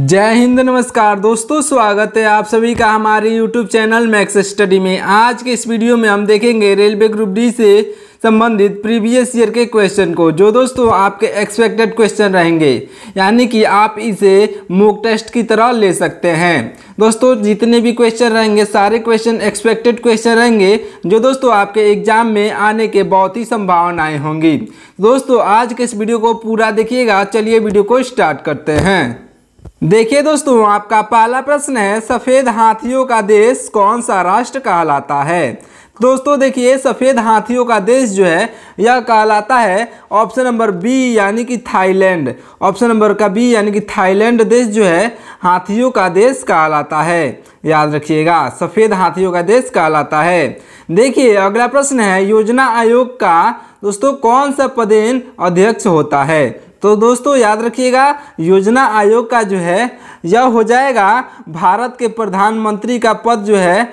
जय हिंद, नमस्कार दोस्तों, स्वागत है आप सभी का हमारे YouTube चैनल मैक्स स्टडी में। आज के इस वीडियो में हम देखेंगे रेलवे ग्रुप डी से संबंधित प्रीवियस ईयर के क्वेश्चन को, जो दोस्तों आपके एक्सपेक्टेड क्वेश्चन रहेंगे, यानी कि आप इसे मॉक टेस्ट की तरह ले सकते हैं। दोस्तों जितने भी क्वेश्चन रहेंगे सारे क्वेश्चन एक्सपेक्टेड क्वेश्चन रहेंगे, जो दोस्तों आपके एग्जाम में आने के बहुत ही संभावनाएं होंगी। दोस्तों आज के इस वीडियो को पूरा देखिएगा। चलिए वीडियो को स्टार्ट करते हैं। देखिए दोस्तों, आपका पहला प्रश्न है, सफेद हाथियों का देश कौन सा राष्ट्र कहलाता है। दोस्तों देखिए, सफेद हाथियों का देश जो है यह कहलाता है ऑप्शन नंबर बी यानी कि थाईलैंड। ऑप्शन नंबर का बी यानी कि थाईलैंड देश जो है हाथियों का देश कहलाता है। याद रखिएगा, सफेद हाथियों का देश कहलाता है। देखिए अगला प्रश्न है, योजना आयोग का दोस्तों कौन सा पदेन अध्यक्ष होता है। तो दोस्तों याद रखिएगा, योजना आयोग का जो है यह हो जाएगा भारत के प्रधानमंत्री का पद जो है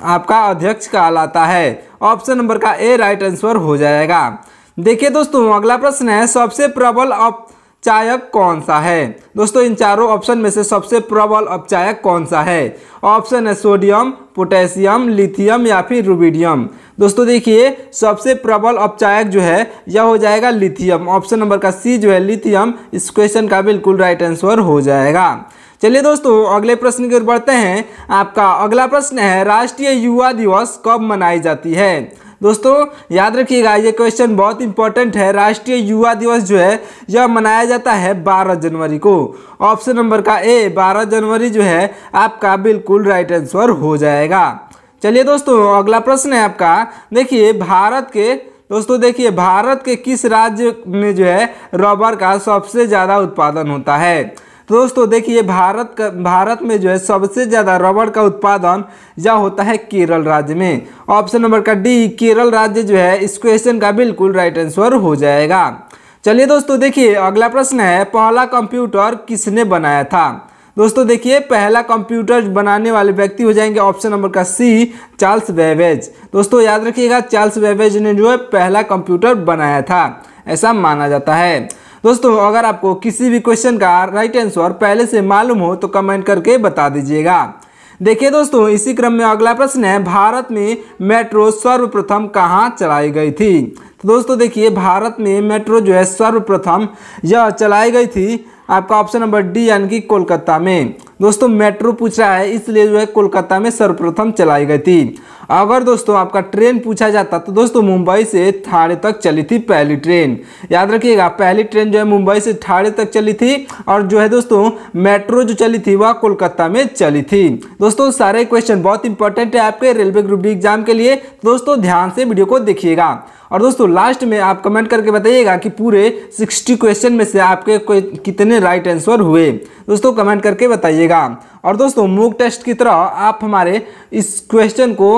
आपका अध्यक्ष कहलाता है। ऑप्शन नंबर का ए राइट आंसर हो जाएगा। देखिए दोस्तों अगला प्रश्न है, सबसे प्रबल अपचायक कौन सा है। दोस्तों इन चारों ऑप्शन में से सबसे प्रबल अपचायक कौन सा है। ऑप्शन है सोडियम, पोटेशियम, लिथियम या फिर रुबिडियम। दोस्तों देखिए सबसे प्रबल अपचायक जो है यह हो जाएगा लिथियम। ऑप्शन नंबर का सी जो है लिथियम इस क्वेश्चन का बिल्कुल राइट आंसर हो जाएगा। चलिए दोस्तों अगले प्रश्न की ओर बढ़ते हैं। आपका अगला प्रश्न है, राष्ट्रीय युवा दिवस कब मनाई जाती है। दोस्तों याद रखिएगा, ये क्वेश्चन बहुत इंपॉर्टेंट है। राष्ट्रीय युवा दिवस जो है यह मनाया जाता है 12 जनवरी को। ऑप्शन नंबर का ए 12 जनवरी जो है आपका बिल्कुल राइट आंसर हो जाएगा। चलिए दोस्तों अगला प्रश्न है आपका, देखिए भारत के किस राज्य में जो है रबर का सबसे ज़्यादा उत्पादन होता है। तो दोस्तों देखिए भारत में जो है सबसे ज़्यादा रबर का उत्पादन यह होता है केरल राज्य में। ऑप्शन नंबर का डी केरल राज्य जो है इस क्वेश्चन का बिल्कुल राइट आंसर हो जाएगा। चलिए दोस्तों देखिए अगला प्रश्न है, पहला कंप्यूटर किसने बनाया था। दोस्तों देखिए पहला कंप्यूटर बनाने वाले व्यक्ति हो जाएंगे ऑप्शन नंबर का सी चार्ल्स बेबेज। दोस्तों याद रखिएगा, चार्ल्स बेबेज ने जो है पहला कंप्यूटर बनाया था, ऐसा माना जाता है। दोस्तों अगर आपको किसी भी क्वेश्चन का राइट आंसर पहले से मालूम हो तो कमेंट करके बता दीजिएगा। देखिए दोस्तों इसी क्रम में अगला प्रश्न है, भारत में मेट्रो सर्वप्रथम कहाँ चलाई गई थी। तो दोस्तों देखिए भारत में मेट्रो जो है सर्वप्रथम यह चलाई गई थी आपका ऑप्शन नंबर डी यानी कि कोलकाता में। दोस्तों मेट्रो पूछ रहा है इसलिए जो है कोलकाता में सर्वप्रथम चलाई गई थी। अगर दोस्तों आपका ट्रेन पूछा जाता तो दोस्तों मुंबई से ठाणे तक चली थी पहली ट्रेन। याद रखिएगा पहली ट्रेन जो है मुंबई से ठाणे तक चली थी, और जो है दोस्तों मेट्रो जो चली थी वह कोलकाता में चली थी। दोस्तों सारे क्वेश्चन बहुत इंपॉर्टेंट है आपके रेलवे ग्रुप डी एग्जाम के लिए, दोस्तों ध्यान से वीडियो को देखिएगा। और दोस्तों लास्ट में आप कमेंट करके बताइएगा कि पूरे 60 क्वेश्चन में से आपके कितने राइट आंसर हुए। दोस्तों कमेंट करके बताइएगा। और दोस्तों मॉक टेस्ट की तरह आप हमारे इस क्वेश्चन को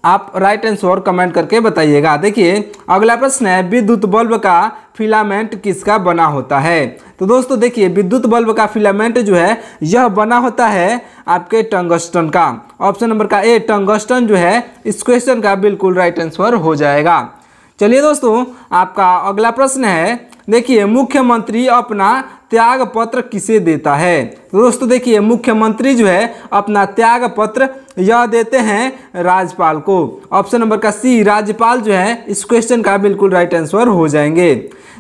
आप राइट आंसर कमेंट करके बताइएगा। देखिए अगला प्रश्न है, विद्युत बल्ब का फिलामेंट किसका बना होता है। तो दोस्तों देखिए विद्युत बल्ब का फिलामेंट जो है यह बना होता है आपके टंगस्टन का। ऑप्शन नंबर का ए टंगस्टन जो है इस क्वेश्चन का बिल्कुल राइट आंसर हो जाएगा। चलिए दोस्तों आपका अगला प्रश्न है, देखिए मुख्यमंत्री अपना त्याग पत्र किसे देता है। तो दोस्तों देखिए मुख्यमंत्री जो है अपना त्याग पत्र यह देते हैं राज्यपाल को। ऑप्शन नंबर का सी राज्यपाल जो है इस क्वेश्चन का बिल्कुल राइट आंसर हो जाएंगे।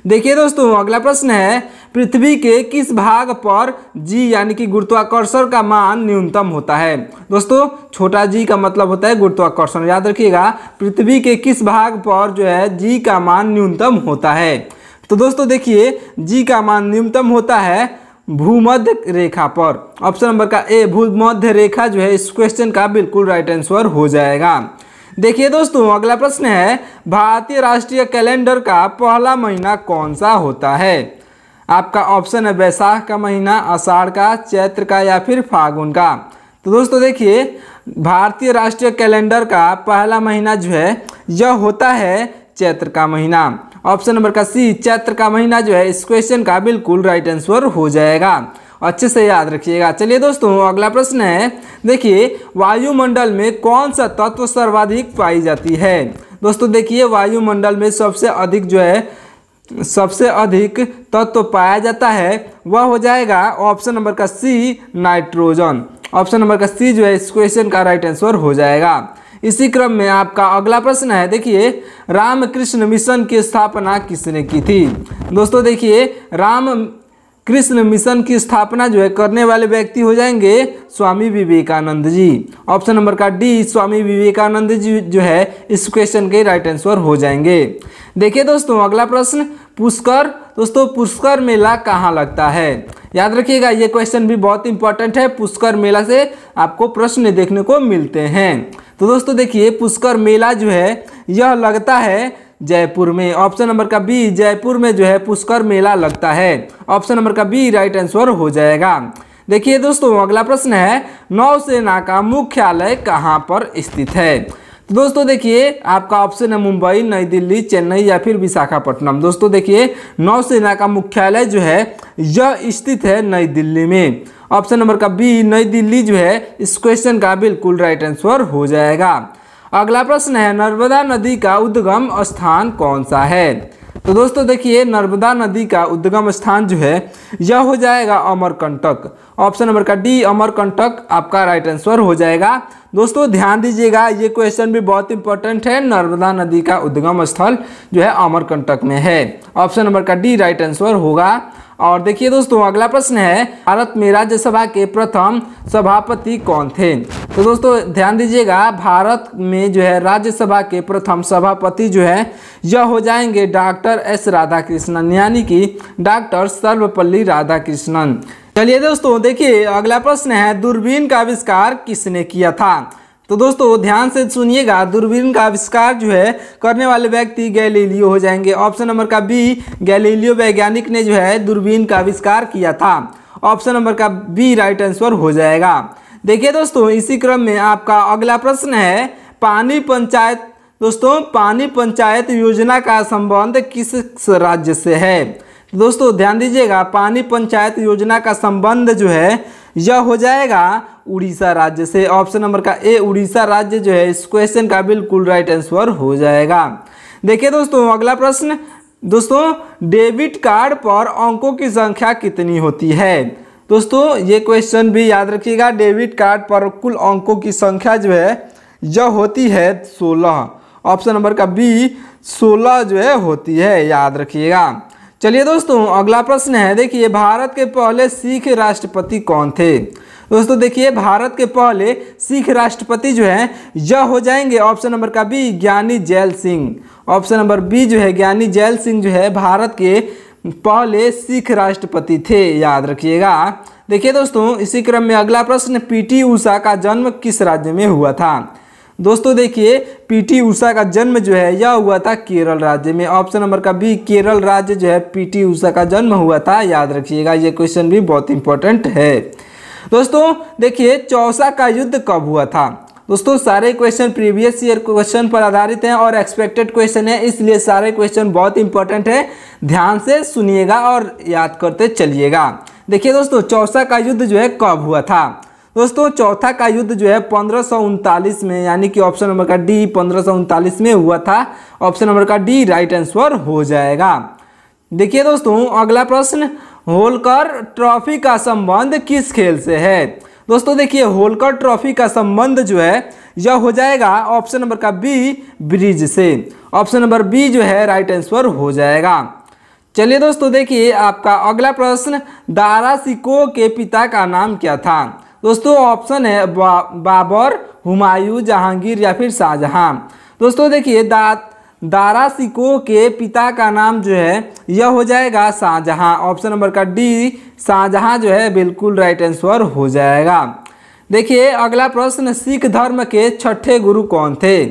देखिए दोस्तों अगला प्रश्न है, पृथ्वी के किस भाग पर जी यानी कि गुरुत्वाकर्षण का मान न्यूनतम होता है। दोस्तों छोटा जी का मतलब होता है गुरुत्वाकर्षण। याद रखिएगा पृथ्वी के किस भाग पर जो है जी का मान न्यूनतम होता है। तो दोस्तों देखिए जी का मान न्यूनतम होता है भूमध्य रेखा पर। ऑप्शन नंबर का ए भूमध्य रेखा जो है इस क्वेश्चन का बिल्कुल राइट आंसर हो जाएगा। देखिए दोस्तों अगला प्रश्न है, भारतीय राष्ट्रीय कैलेंडर का पहला महीना कौन सा होता है। आपका ऑप्शन है वैशाख का महीना, आषाढ़ का, चैत्र का या फिर फागुन का। तो दोस्तों देखिए भारतीय राष्ट्रीय कैलेंडर का पहला महीना जो है यह होता है चैत्र का महीना। ऑप्शन नंबर का सी चैत्र का महीना जो है इस क्वेश्चन का बिल्कुल राइट आंसर हो जाएगा। अच्छे से याद रखिएगा। चलिए दोस्तों अगला प्रश्न है, देखिए वायुमंडल में कौन सा तत्व सर्वाधिक पाई जाती है। दोस्तों देखिए वायुमंडल में सबसे अधिक जो है सबसे अधिक तत्व पाया जाता है वह हो जाएगा ऑप्शन नंबर का सी, नाइट्रोजन। ऑप्शन नंबर का सी जो है इस क्वेश्चन का राइट आंसर हो जाएगा। इसी क्रम में आपका अगला प्रश्न है, देखिए रामकृष्ण मिशन की स्थापना किसने की थी। दोस्तों देखिए रामकृष्ण मिशन की स्थापना जो है करने वाले व्यक्ति हो जाएंगे स्वामी विवेकानंद जी। ऑप्शन नंबर का डी, स्वामी विवेकानंद जी जो है इस क्वेश्चन के राइट आंसर हो जाएंगे। देखिए दोस्तों अगला प्रश्न, पुष्कर। दोस्तों पुष्कर मेला कहाँ लगता है। याद रखिएगा ये क्वेश्चन भी बहुत इंपॉर्टेंट है, पुष्कर मेला से आपको प्रश्न देखने को मिलते हैं। तो दोस्तों देखिए पुष्कर मेला जो है यह लगता है जयपुर में। ऑप्शन नंबर का बी, जयपुर में जो है पुष्कर मेला लगता है। ऑप्शन नंबर का बी राइट आंसर हो जाएगा। देखिए दोस्तों अगला प्रश्न है, नौसेना का मुख्यालय कहाँ पर स्थित है। तो दोस्तों देखिए आपका ऑप्शन है मुंबई, नई दिल्ली, चेन्नई या फिर विशाखापट्टनम। दोस्तों देखिए नौसेना का मुख्यालय जो है यह स्थित है नई दिल्ली में। ऑप्शन नंबर का बी, नई दिल्ली जो है इस क्वेश्चन का बिल्कुल राइट आंसर हो जाएगा। अगला प्रश्न है, नर्मदा नदी का उद्गम स्थान कौन सा है। तो दोस्तों देखिए नर्मदा नदी का उद्गम स्थान जो है यह हो जाएगा अमरकंटक। ऑप्शन नंबर का डी, अमरकंटक आपका राइट आंसर हो जाएगा। दोस्तों ध्यान दीजिएगा ये क्वेश्चन भी बहुत इंपॉर्टेंट है, नर्मदा नदी का उद्गम स्थल जो है अमरकंटक में है। ऑप्शन नंबर का डी राइट आंसर होगा। और देखिए दोस्तों अगला प्रश्न है, भारत में राज्यसभा के प्रथम सभापति कौन थे। तो दोस्तों ध्यान दीजिएगा भारत में जो है राज्यसभा के प्रथम सभापति जो है यह हो जाएंगे डॉक्टर एस राधाकृष्णन, यानी कि डॉक्टर सर्वपल्ली राधाकृष्णन। चलिए दोस्तों देखिए अगला प्रश्न है, दूरबीन का आविष्कार किसने किया था। तो दोस्तों ध्यान से सुनिएगा, दूरबीन का आविष्कार जो है करने वाले व्यक्ति गैलीलियो हो जाएंगे। ऑप्शन नंबर का बी, गैलीलियो वैज्ञानिक ने जो है दूरबीन का आविष्कार किया था। ऑप्शन नंबर का बी राइट आंसर हो जाएगा। देखिए दोस्तों इसी क्रम में आपका अगला प्रश्न है, पानी पंचायत। दोस्तों पानी पंचायत योजना का संबंध किस राज्य से है। दोस्तों ध्यान दीजिएगा पानी पंचायत योजना का संबंध जो है यह हो जाएगा उड़ीसा राज्य से। ऑप्शन नंबर का ए, उड़ीसा राज्य जो है इस क्वेश्चन का बिल्कुल राइट आंसर हो जाएगा। देखिए दोस्तों अगला प्रश्न, दोस्तों डेबिट कार्ड पर अंकों की संख्या कितनी होती है। दोस्तों ये क्वेश्चन भी याद रखिएगा, डेबिट कार्ड पर कुल अंकों की संख्या जो है यह होती है 16। ऑप्शन नंबर का बी 16 जो है होती है, याद रखिएगा। चलिए दोस्तों अगला प्रश्न है, देखिए भारत के पहले सिख राष्ट्रपति कौन थे। दोस्तों देखिए भारत के पहले सिख राष्ट्रपति जो है यह हो जाएंगे ऑप्शन नंबर का B, Giani Zail Singh. Option number B जो है ज्ञानी जैल सिंह जो है भारत के पहले सिख राष्ट्रपति थे, याद रखिएगा। देखिए दोस्तों इसी क्रम में अगला प्रश्न, पीटी उषा का जन्म किस राज्य में हुआ था। दोस्तों देखिए पीटी उषा का जन्म जो है यह हुआ था केरल राज्य में। ऑप्शन नंबर का बी, केरल राज्य जो है पीटी उषा का जन्म हुआ था, याद रखिएगा। ये क्वेश्चन भी बहुत इंपॉर्टेंट है। दोस्तों देखिए चौसा का युद्ध कब हुआ था। दोस्तों सारे क्वेश्चन प्रीवियस ईयर क्वेश्चन पर आधारित हैं और एक्सपेक्टेड क्वेश्चन है, इसलिए सारे क्वेश्चन बहुत इंपॉर्टेंट है। ध्यान से सुनिएगा और याद करते चलिएगा। देखिए दोस्तों चौसा का युद्ध जो है कब हुआ था। दोस्तों चौथा का युद्ध जो है 1539 में, यानी कि ऑप्शन नंबर का डी 1539 में हुआ था। ऑप्शन नंबर का डी राइट आंसर हो जाएगा। देखिए दोस्तों अगला प्रश्न, होलकर ट्रॉफी का संबंध किस खेल से है। दोस्तों देखिए होलकर ट्रॉफी का संबंध जो है यह हो जाएगा ऑप्शन नंबर का बी, ब्रिज से। ऑप्शन नंबर बी जो है राइट आंसर हो जाएगा। चलिए दोस्तों देखिए आपका अगला प्रश्न, दारा शिकोह के पिता का नाम क्या था। दोस्तों ऑप्शन है बाबर, हुमायूं, जहांगीर या फिर शाहजहां। दोस्तों देखिए दारा शिकोह के पिता का नाम जो है यह हो जाएगा शाहजहां। ऑप्शन नंबर का डी शाहजहां जो है बिल्कुल राइट आंसर हो जाएगा। देखिए अगला प्रश्न, सिख धर्म के छठे गुरु कौन थे।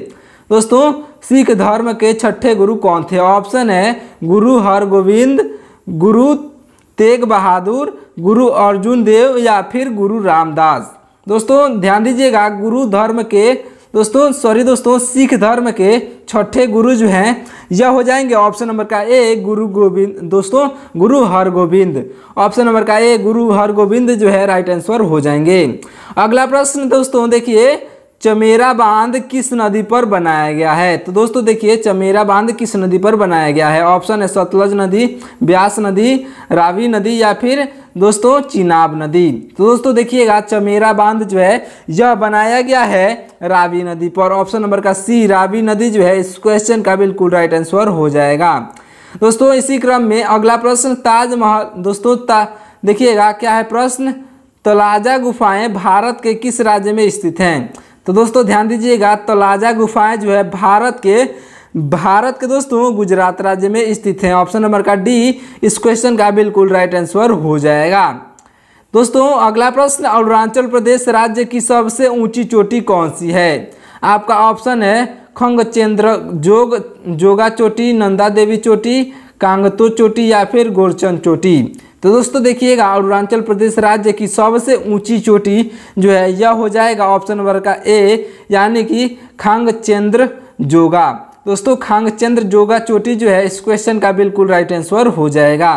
दोस्तों सिख धर्म के छठे गुरु कौन थे। ऑप्शन है गुरु हरगोविंद, गुरु तेग बहादुर, गुरु अर्जुन देव या फिर गुरु रामदास। दोस्तों ध्यान दीजिएगा गुरु धर्म के दोस्तों सिख धर्म के छठे गुरु जो हैं यह हो जाएंगे ऑप्शन नंबर का ए, गुरु गोविंद। दोस्तों गुरु हरगोविंद। ऑप्शन नंबर का ए, गुरु हरगोविंद जो है राइट आंसर हो जाएंगे। अगला प्रश्न दोस्तों देखिए चमेरा बांध किस नदी पर बनाया गया है? तो दोस्तों देखिए चमेरा बांध किस नदी पर बनाया गया है? ऑप्शन है सतलज नदी, ब्यास नदी, रावी नदी या फिर दोस्तों चिनाब नदी। तो दोस्तों देखिएगा चमेरा बांध जो है यह बनाया गया है रावी नदी पर। ऑप्शन नंबर का सी रावी नदी जो है इस क्वेश्चन का बिल्कुल राइट आंसर हो जाएगा। दोस्तों इसी क्रम में अगला प्रश्न ताजमहल, दोस्तों देखिएगा क्या है प्रश्न, तलाजा गुफाएं भारत के किस राज्य में स्थित हैं? तो दोस्तों ध्यान दीजिएगा तलाजा गुफाएं जो है भारत के दोस्तों गुजरात राज्य में स्थित हैं। ऑप्शन नंबर का डी इस क्वेश्चन का बिल्कुल राइट आंसर हो जाएगा। दोस्तों अगला प्रश्न, अरुणाचल प्रदेश राज्य की सबसे ऊंची चोटी कौन सी है? आपका ऑप्शन है खंगचेंद्र जोगा चोटी, नंदा देवी चोटी, कांगतो चोटी या फिर गोरचन चोटी। तो दोस्तों देखिएगा अरुणाचल प्रदेश राज्य की सबसे ऊंची चोटी जो है यह हो जाएगा ऑप्शन नंबर का ए, यानी कि खांगचेंद्र जोगा। दोस्तों खांगचेंद्र जोगा चोटी जो है इस क्वेश्चन का बिल्कुल राइट आंसर हो जाएगा।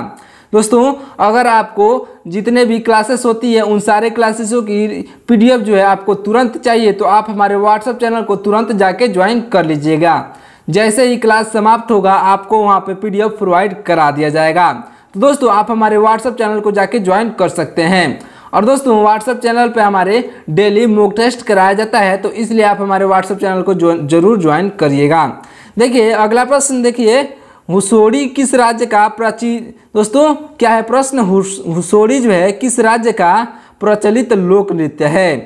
दोस्तों अगर आपको जितने भी क्लासेस होती है उन सारे क्लासेसों की पीडीएफ जो है आपको तुरंत चाहिए तो आप हमारे व्हाट्सएप चैनल को तुरंत जाके ज्वाइन कर लीजिएगा। जैसे ही क्लास समाप्त होगा आपको वहाँ पे पीडीएफ प्रोवाइड करा दिया जाएगा। तो दोस्तों आप हमारे व्हाट्सएप चैनल को जाके ज्वाइन कर सकते हैं। और दोस्तों व्हाट्सएप चैनल पे हमारे डेली मॉक टेस्ट कराया जाता है, तो इसलिए आप हमारे व्हाट्सएप चैनल को जरूर ज्वाइन करिएगा। देखिए अगला प्रश्न, देखिए हुसोड़ी किस राज्य का प्राचीन, दोस्तों क्या है प्रश्न, हुसोड़ी जो है किस राज्य का प्रचलित लोक नृत्य है?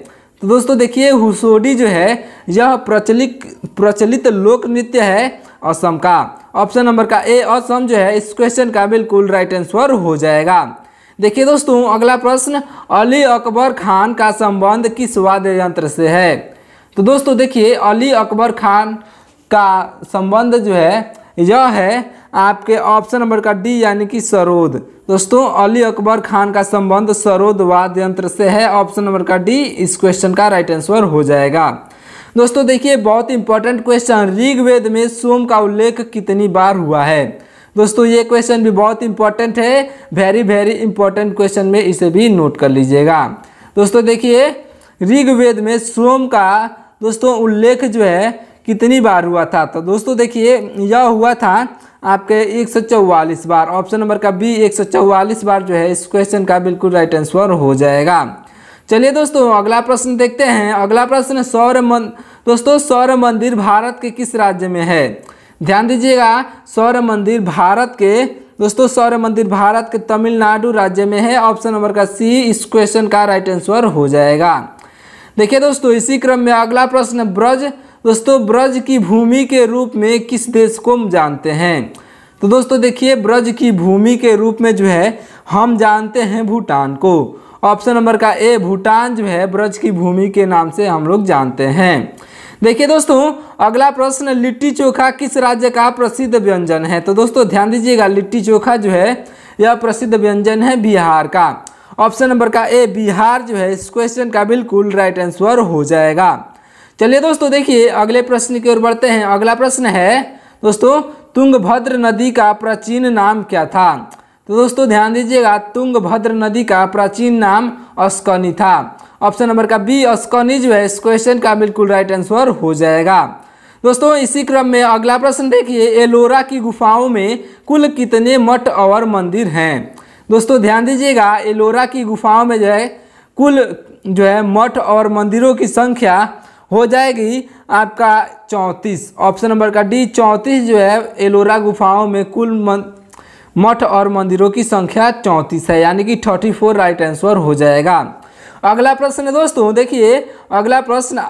तो दोस्तों देखिए हुसोड़ी जो है यह प्रचलित लोक नृत्य है असम का। ऑप्शन नंबर का ए असम जो है इस क्वेश्चन का बिल्कुल राइट आंसर हो जाएगा। देखिए दोस्तों अगला प्रश्न, अली अकबर खान का संबंध किस वाद्य यंत्र से है? तो दोस्तों देखिए अली अकबर खान का संबंध जो है यह है आपके ऑप्शन नंबर का डी यानी कि सरोद। दोस्तों अली अकबर खान का संबंध सरोद वाद्य यंत्र से है। ऑप्शन नंबर का डी इस क्वेश्चन का राइट आंसर हो जाएगा। दोस्तों देखिए बहुत इंपॉर्टेंट क्वेश्चन, ऋग्वेद में सोम का उल्लेख कितनी बार हुआ है? दोस्तों ये क्वेश्चन भी बहुत इंपॉर्टेंट है, वेरी इंपॉर्टेंट क्वेश्चन में इसे भी नोट कर लीजिएगा। दोस्तों देखिए ऋग्वेद में सोम का दोस्तों उल्लेख जो है कितनी बार हुआ था? तो दोस्तों देखिए यह हुआ था आपके 144 बार। ऑप्शन नंबर का बी 144 बार जो है इस क्वेश्चन का बिल्कुल राइट आंसर हो जाएगा। चलिए दोस्तों अगला प्रश्न देखते हैं। अगला प्रश्न, दोस्तों सौर मंदिर भारत के किस राज्य में है? ध्यान दीजिएगा सौर मंदिर भारत के, दोस्तों सौर मंदिर भारत के तमिलनाडु राज्य में है। ऑप्शन नंबर का सी इस क्वेश्चन का राइट आंसर हो जाएगा। देखिए दोस्तों इसी क्रम में अगला प्रश्न, ब्रज, दोस्तों ब्रज की भूमि के रूप में किस देश को जानते हैं? तो दोस्तों देखिए ब्रज की भूमि के रूप में जो है हम जानते हैं भूटान को। ऑप्शन नंबर का ए भूटान जो है ब्रज की भूमि के नाम से हम लोग जानते हैं। देखिए दोस्तों अगला प्रश्न, लिट्टी चोखा किस राज्य का प्रसिद्ध व्यंजन है? तो दोस्तों ध्यान दीजिएगा लिट्टी चोखा जो है यह प्रसिद्ध व्यंजन है बिहार का। ऑप्शन नंबर का ए बिहार जो है इस क्वेश्चन का बिल्कुल राइट आंसर हो जाएगा। चलिए दोस्तों देखिए अगले प्रश्न की ओर बढ़ते हैं। अगला प्रश्न है दोस्तों, तुंगभद्र नदी का प्राचीन नाम क्या था? तो दोस्तों ध्यान दीजिएगा तुंगभद्र नदी का प्राचीन नाम अस्कनी था। ऑप्शन नंबर का बी अस्कनी जो है इस क्वेश्चन का बिल्कुल राइट आंसर हो जाएगा। दोस्तों इसी क्रम में अगला प्रश्न देखिए, एलोरा की गुफाओं में कुल कितने मठ और मंदिर हैं? दोस्तों ध्यान दीजिएगा एलोरा की गुफाओं में जो है कुल जो है मठ और मंदिरों की संख्या हो जाएगी आपका 34। ऑप्शन नंबर का डी 34 जो है एलोरा गुफाओं में कुल मठ और मंदिरों की संख्या 34 है, यानी कि 34 राइट आंसर हो जाएगा। अगला प्रश्न है दोस्तों देखिए अगला प्रश्न,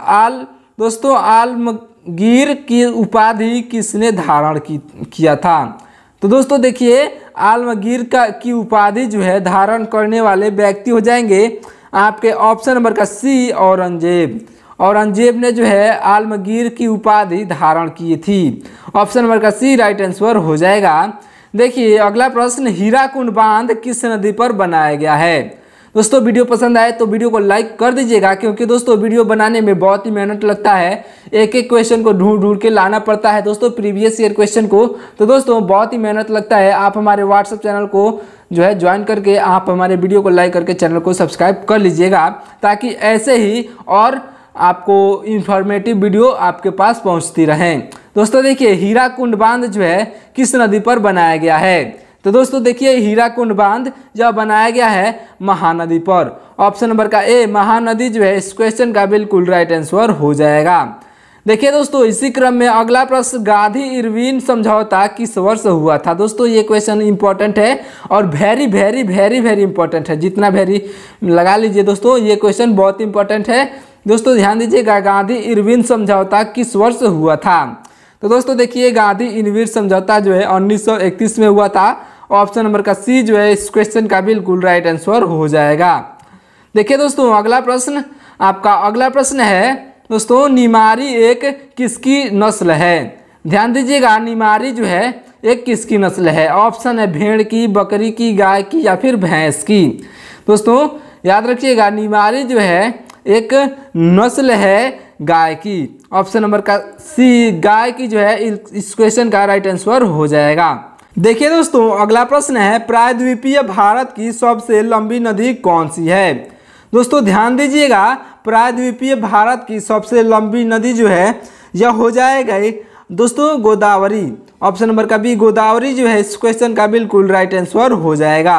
दोस्तों आलमगीर की उपाधि किसने धारण किया था? तो दोस्तों देखिए आलमगीर की उपाधि जो है धारण करने वाले व्यक्ति हो जाएंगे आपके ऑप्शन नंबर का सी औरंगजेब। औरंगजेब ने जो है आलमगीर की उपाधि धारण की थी। ऑप्शन नंबर का सी राइट आंसर हो जाएगा। देखिए अगला प्रश्न, हीराकुंड बांध किस नदी पर बनाया गया है? दोस्तों वीडियो पसंद आए तो वीडियो को लाइक कर दीजिएगा, क्योंकि दोस्तों वीडियो बनाने में बहुत ही मेहनत लगता है, एक एक क्वेश्चन को ढूंढ के लाना पड़ता है दोस्तों प्रीवियस ईयर क्वेश्चन को, तो दोस्तों बहुत ही मेहनत लगता है। आप हमारे व्हाट्सएप चैनल को जो है ज्वाइन करके आप हमारे वीडियो को लाइक करके चैनल को सब्सक्राइब कर लीजिएगा, ताकि ऐसे ही और आपको इंफॉर्मेटिव वीडियो आपके पास पहुंचती रहें। दोस्तों देखिए हीराकुंड बांध जो है किस नदी पर बनाया गया है? तो दोस्तों देखिए हीराकुंड बांध जो बनाया गया है महानदी पर। ऑप्शन नंबर का ए महानदी जो है इस क्वेश्चन का बिल्कुल राइट आंसर हो जाएगा। देखिए दोस्तों इसी क्रम में अगला प्रश्न गांधी इरविन समझौता किस वर्ष हुआ था? दोस्तों ये क्वेश्चन इंपॉर्टेंट है और very very very very important है, जितना वेरी लगा लीजिए दोस्तों, ये क्वेश्चन बहुत इंपॉर्टेंट है। दोस्तों ध्यान दीजिएगा गांधी इरविन समझौता किस वर्ष हुआ था? तो दोस्तों देखिए गांधी इरविन समझौता जो है 1931 में हुआ था। ऑप्शन नंबर का सी जो है इस क्वेश्चन का बिल्कुल राइट आंसर हो जाएगा। देखिए दोस्तों अगला प्रश्न, आपका अगला प्रश्न है दोस्तों निमारी एक किसकी नस्ल है? ध्यान दीजिएगा निमारी जो है एक किसकी नस्ल है? ऑप्शन है भेड़ की, बकरी की, गाय की या फिर भैंस की। दोस्तों याद रखिएगा निमारी जो है एक नस्ल है गाय की। ऑप्शन नंबर का सी गाय की जो है इस क्वेश्चन का राइट आंसर हो जाएगा। देखिए दोस्तों अगला प्रश्न है प्रायद्वीपीय भारत की सबसे लंबी नदी कौन सी है? दोस्तों ध्यान दीजिएगा प्रायद्वीपीय भारत की सबसे लंबी नदी जो है यह हो जाएगा दोस्तों गोदावरी। ऑप्शन नंबर का बी गोदावरी जो है इस क्वेश्चन का बिल्कुल राइट आंसर हो जाएगा।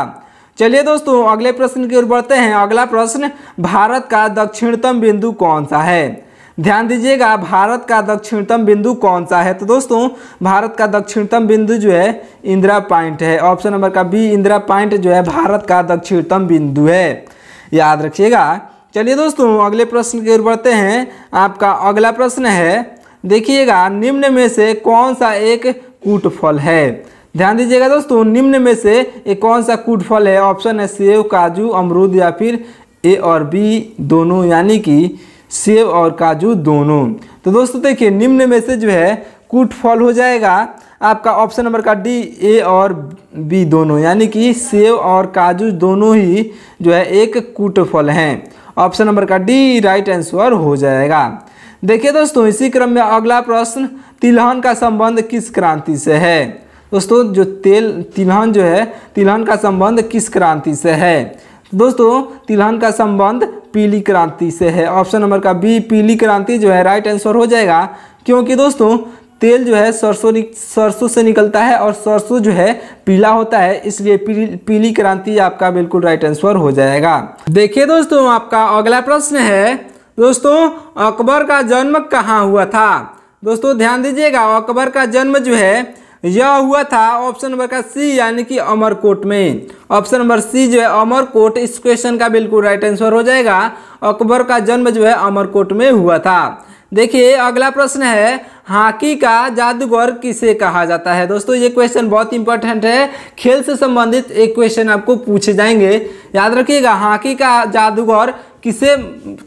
चलिए दोस्तों अगले प्रश्न की ओर बढ़ते हैं। अगला प्रश्न भारत का दक्षिणतम बिंदु कौन सा है? ध्यान दीजिएगा भारत का दक्षिणतम बिंदु कौन सा है? तो दोस्तों भारत का दक्षिणतम बिंदु जो है इंदिरा पॉइंट है। ऑप्शन नंबर का बी इंदिरा पॉइंट जो है भारत का दक्षिणतम बिंदु है, याद रखिएगा। चलिए दोस्तों अगले प्रश्न की ओर बढ़ते हैं। आपका अगला प्रश्न है देखिएगा निम्न में से कौन सा एक कूट फल है? ध्यान दीजिएगा दोस्तों निम्न में से एक कौन सा कूट फल है? ऑप्शन है सेब, काजू, अमरूद या फिर ए और बी दोनों, यानी कि सेब और काजू दोनों। तो दोस्तों देखिए निम्न में से जो है कूट फल हो जाएगा आपका ऑप्शन नंबर का डी ए और बी दोनों, यानी कि सेब और काजू दोनों ही जो है एक कूट फल हैं। ऑप्शन नंबर का डी राइट आंसर हो जाएगा। देखिए दोस्तों इसी क्रम में अगला प्रश्न तिलहन का संबंध किस क्रांति से है? दोस्तों जो तिलहन जो है तिलहन का संबंध किस क्रांति से है? दोस्तों तिलहन का संबंध पीली क्रांति से है। ऑप्शन नंबर का बी पीली क्रांति जो है राइट आंसर हो जाएगा, क्योंकि दोस्तों तेल जो है सरसों से निकलता है और सरसों जो है पीला होता है, इसलिए पीली क्रांति आपका बिल्कुल राइट आंसर हो जाएगा। देखिए दोस्तों आपका अगला प्रश्न है दोस्तों अकबर का जन्म कहाँ हुआ था? दोस्तों ध्यान दीजिएगा अकबर का जन्म जो है यह हुआ था ऑप्शन नंबर का सी यानी कि अमरकोट में। ऑप्शन नंबर सी जो है अमरकोट इस क्वेश्चन का बिल्कुल राइट आंसर हो जाएगा। अकबर का जन्म जो है अमरकोट में हुआ था। देखिए अगला प्रश्न है हॉकी का जादूगर किसे कहा जाता है? दोस्तों ये क्वेश्चन बहुत इंपॉर्टेंट है, खेल से संबंधित एक क्वेश्चन आपको पूछे जाएंगे, याद रखिएगा हॉकी का जादूगर किसे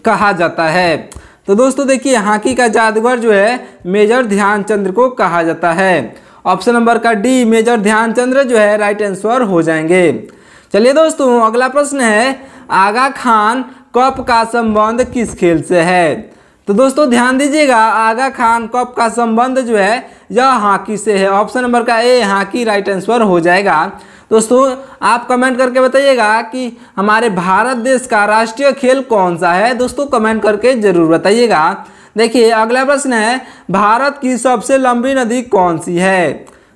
कहा जाता है? तो दोस्तों देखिए हॉकी का जादूगर जो है मेजर ध्यानचंद को कहा जाता है। ऑप्शन नंबर का डी मेजर ध्यानचंद जो है राइट आंसर हो जाएंगे। चलिए दोस्तों अगला प्रश्न है आगा खान कप का संबंध किस खेल से है? तो दोस्तों ध्यान दीजिएगा आगा खान कप का संबंध जो है यह हॉकी से है। ऑप्शन नंबर का ए हॉकी राइट आंसर हो जाएगा। दोस्तों आप कमेंट करके बताइएगा कि हमारे भारत देश का राष्ट्रीय खेल कौन सा है? दोस्तों कमेंट करके जरूर बताइएगा। देखिए अगला प्रश्न है भारत की सबसे लंबी नदी कौन सी है?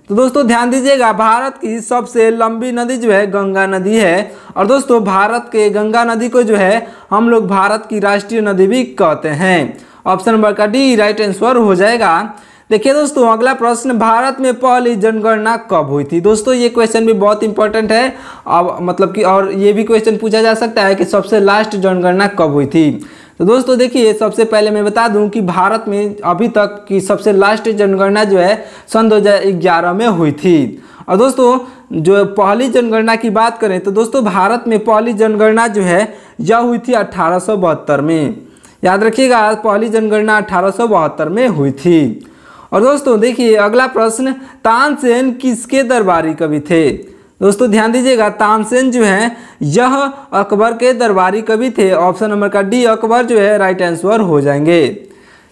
तो दोस्तों ध्यान दीजिएगा भारत की सबसे लंबी नदी जो है गंगा नदी है। और दोस्तों भारत के गंगा नदी को जो है हम लोग भारत की राष्ट्रीय नदी भी कहते हैं। ऑप्शन नंबर का डी राइट आंसर हो जाएगा। देखिए दोस्तों अगला प्रश्न भारत में पहली जनगणना कब हुई थी? दोस्तों ये क्वेश्चन भी बहुत इंपॉर्टेंट है, अब मतलब कि और ये भी क्वेश्चन पूछा जा सकता है कि सबसे लास्ट जनगणना कब हुई थी? तो दोस्तों देखिए सबसे पहले मैं बता दूं कि भारत में अभी तक की सबसे लास्ट जनगणना जो है सन 2011 में हुई थी। और दोस्तों जो पहली जनगणना की बात करें तो दोस्तों भारत में पहली जनगणना जो है यह हुई थी 1872 में, याद रखिएगा पहली जनगणना 1872 में हुई थी। और दोस्तों देखिए अगला प्रश्न तानसेन किसके दरबारी कवि थे? दोस्तों ध्यान दीजिएगा तानसेन जो है यह अकबर के दरबारी कवि थे। ऑप्शन नंबर का डी अकबर जो है राइट आंसर हो जाएंगे।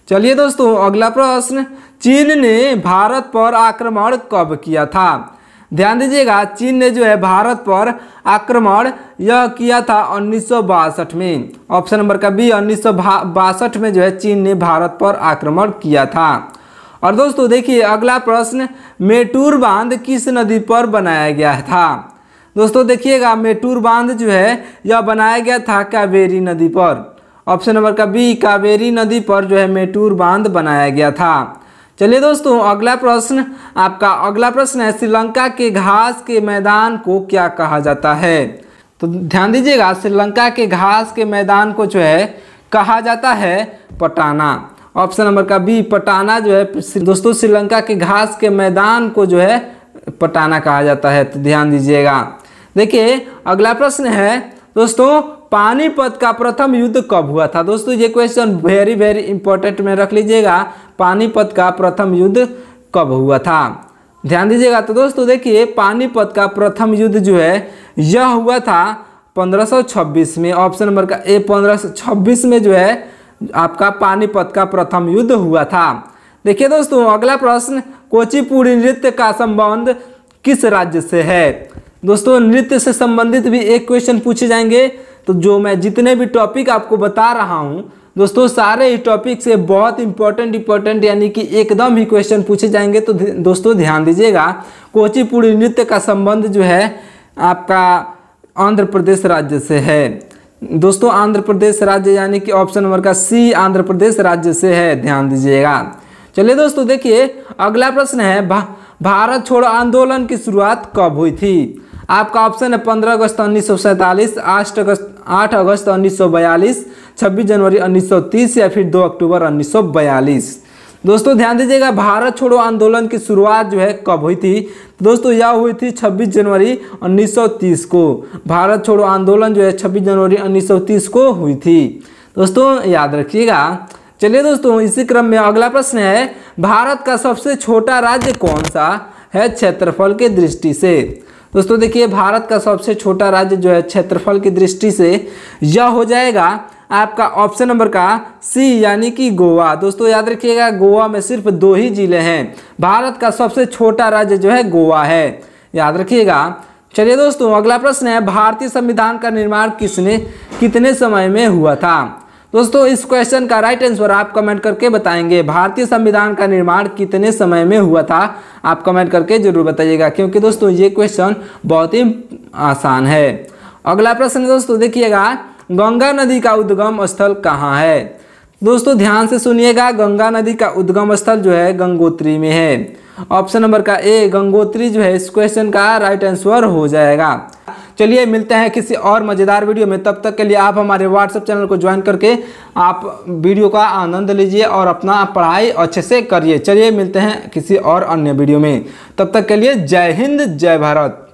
चलिए दोस्तों अगला प्रश्न चीन ने भारत पर आक्रमण कब किया था? ध्यान दीजिएगा, चीन ने जो है भारत पर आक्रमण यह किया था 1962 में। ऑप्शन नंबर का बी, 1962 में जो है चीन ने भारत पर आक्रमण किया था। और दोस्तों देखिए अगला प्रश्न, मेटूर बांध किस नदी पर बनाया गया था? दोस्तों देखिएगा, मेटूर बांध जो है यह बनाया गया था कावेरी नदी पर। ऑप्शन नंबर का बी, कावेरी नदी पर जो है मेटूर बांध बनाया गया था। चलिए दोस्तों अगला प्रश्न, आपका अगला प्रश्न है, श्रीलंका के घास के मैदान को क्या कहा जाता है? तो ध्यान दीजिएगा, श्रीलंका के घास के मैदान को जो है कहा जाता है पटाना। ऑप्शन नंबर का बी, पटाना जो है दोस्तों श्रीलंका के घास के मैदान को जो है पटाना कहा जाता है। तो ध्यान दीजिएगा। देखिए अगला प्रश्न है दोस्तों, पानीपत का प्रथम युद्ध कब हुआ था? दोस्तों ये क्वेश्चन वेरी वेरी इंपॉर्टेंट में रख लीजिएगा, पानीपत का प्रथम युद्ध कब हुआ था? ध्यान दीजिएगा। तो दोस्तों देखिए पानीपत का प्रथम युद्ध जो है यह हुआ था 1526 में। ऑप्शन नंबर का ए, 1526 में जो है आपका पानीपत का प्रथम युद्ध हुआ था। देखिए दोस्तों अगला प्रश्न, कुचिपुड़ी नृत्य का संबंध किस राज्य से है? दोस्तों नृत्य से संबंधित भी एक क्वेश्चन पूछे जाएंगे। तो जो मैं जितने भी टॉपिक आपको बता रहा हूं दोस्तों, सारे ही टॉपिक से बहुत इंपॉर्टेंट यानी कि एकदम ही क्वेश्चन पूछे जाएंगे। तो दोस्तों ध्यान दीजिएगा, कुचिपुड़ी नृत्य का संबंध जो है आपका आंध्र प्रदेश राज्य से है। दोस्तों आंध्र प्रदेश राज्य यानी कि ऑप्शन नंबर का सी, आंध्र प्रदेश राज्य से है। ध्यान दीजिएगा। चलिए दोस्तों देखिए अगला प्रश्न है, भारत छोड़ो आंदोलन की शुरुआत कब हुई थी? आपका ऑप्शन है 15 अगस्त 1947, 8 अगस्त 1942, 26 जनवरी 1930 या फिर 2 अक्टूबर 1942। दोस्तों ध्यान दीजिएगा, भारत छोड़ो आंदोलन की शुरुआत जो है कब हुई थी? दोस्तों यह हुई थी 26 जनवरी 1930 को। भारत छोड़ो आंदोलन जो है 26 जनवरी 1930 को हुई थी। दोस्तों याद रखिएगा। चलिए दोस्तों इसी क्रम में अगला प्रश्न है, भारत का सबसे छोटा राज्य कौन सा है क्षेत्रफल की दृष्टि से? दोस्तों देखिए भारत का सबसे छोटा राज्य जो है क्षेत्रफल की दृष्टि से यह हो जाएगा आपका ऑप्शन नंबर का सी, यानी कि गोवा। दोस्तों याद रखिएगा, गोवा में सिर्फ 2 ही जिले हैं। भारत का सबसे छोटा राज्य जो है गोवा है, याद रखिएगा। चलिए दोस्तों अगला प्रश्न है, भारतीय संविधान का निर्माण कितने समय में हुआ था? दोस्तों इस क्वेश्चन का राइट आंसर आप कमेंट करके बताएंगे। भारतीय संविधान का निर्माण कितने समय में हुआ था? आप कमेंट करके जरूर बताइएगा, क्योंकि दोस्तों ये क्वेश्चन बहुत ही आसान है। अगला प्रश्न दोस्तों देखिएगा, गंगा नदी का उद्गम स्थल कहाँ है? दोस्तों ध्यान से सुनिएगा, गंगा नदी का उद्गम स्थल जो है गंगोत्री में है। ऑप्शन नंबर का ए, गंगोत्री जो है इस क्वेश्चन का राइट आंसर हो जाएगा। चलिए मिलते हैं किसी और मज़ेदार वीडियो में। तब तक के लिए आप हमारे व्हाट्सएप चैनल को ज्वाइन करके आप वीडियो का आनंद लीजिए और अपना पढ़ाई अच्छे से करिए। चलिए मिलते हैं किसी और अन्य वीडियो में। तब तक के लिए जय हिंद, जय भारत।